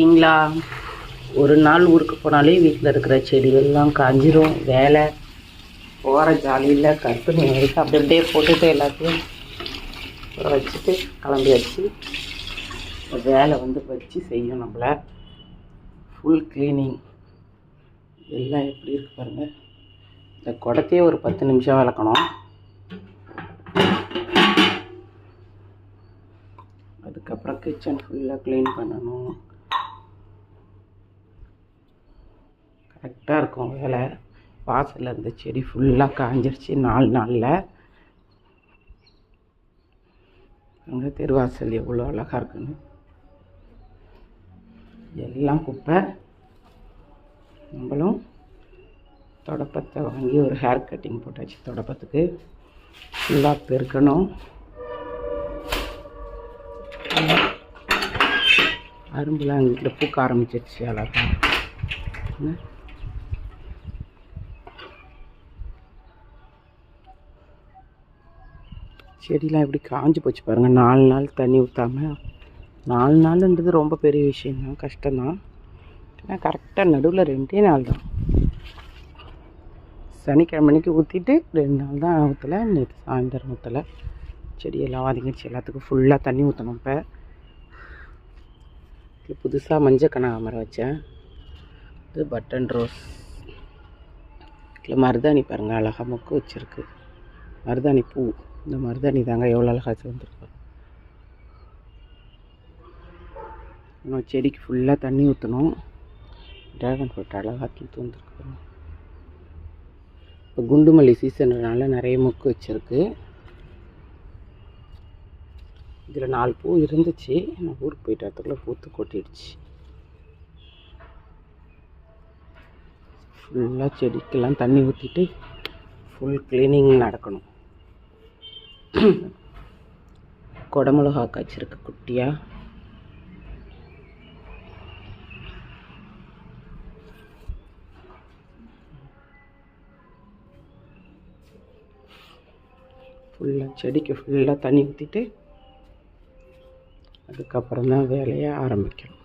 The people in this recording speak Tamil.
சரிங்களா? ஒரு நாள் ஊருக்கு போனாலே வீட்டில் இருக்கிற செடிகள்லாம் காஞ்சிரும். வேலை போகிற ஜாலியில் கற்பனை வரைக்கும் அப்படி அப்படியே போட்டுட்டு எல்லாத்தையும் வச்சுட்டு கிளம்பியாச்சு. வேலை வச்சு செய்யும் நம்மளை ஃபுல் க்ளீனிங். எல்லாம் எப்படி இருக்கு பாருங்கள். இந்த குடத்தையே ஒரு 10 நிமிஷம் விளக்கணும். அதுக்கப்புறம் கிச்சன் ஃபுல்லாக க்ளீன் பண்ணணும். கரெக்டாக இருக்கும் வேலை. வாசலில் இருந்த செடி ஃபுல்லாக காஞ்சிருச்சு 4 நாளில். அங்கே தெருவாசல் எவ்வளோ அழகாக இருக்குன்னு. எல்லாம் குப்பை. நம்மளும் தொடப்பத்தை வாங்கி ஒரு ஹேர் கட்டிங் போட்டாச்சு. தொடப்பத்துக்கு ஃபுல்லாக பெருக்கணும். அரும்புலாம் எங்கள் வீட்டில் பூக்க ஆரம்பிச்சிருச்சு அழகாக. செடிலாம் எப்படி காஞ்சி போச்சு பாருங்கள். 4 நாள் தண்ணி ஊற்றாமல். 4 நாள்ன்றது ரொம்ப பெரிய விஷயந்தான், கஷ்டம்தான். ஏன்னா கரெக்டாக நடுவில் 2 நாள் தான். சனிக்கிழமைக்கு ஊற்றிட்டு 2 நாள் தான் ஊற்றலை. நேற்று சாயந்தரம் ஊற்றலை. செடியெல்லாம் வதங்கிடுச்சு. எல்லாத்துக்கும் ஃபுல்லாக தண்ணி ஊற்றணும். இப்போ இதில் புதுசாக மஞ்சள் கனகாமரம் வச்சேன். இது பட்டன் ரோஸ். இதில் மருதாணி பாருங்கள், அழகாக மொக்கு வச்சுருக்கு. மருதாணி பூ. இந்த மருதாணி தாங்க எவ்வளோ அழகாக வந்துருக்கு. இன்னும் செடிக்கு ஃபுல்லாக தண்ணி ஊற்றணும். ட்ராகன் ஃப்ரூட் அழகாக தூத்து வந்துருக்கு. இப்போ குண்டு மல்லி சீசன்றனால நிறைய மொக்கு வச்சுருக்கு. இதில் 4 பூ இருந்துச்சு. நான் ஊருக்கு போயிட்டு வரத்துக்குள்ளே பூத்து கொட்டிடுச்சு. ஃபுல்லாக செடிக்கெல்லாம் தண்ணி ஊற்றிட்டு ஃபுல் க்ளீனிங் நடக்கணும். குடமிளகா காய்ச்சிருக்கு குட்டியாக. ஃபுல்லாக செடிக்கு ஃபுல்லாக தண்ணி ஊற்றிட்டு அதுக்கப்புறம் தான் வேலையை ஆரம்பிக்கணும்.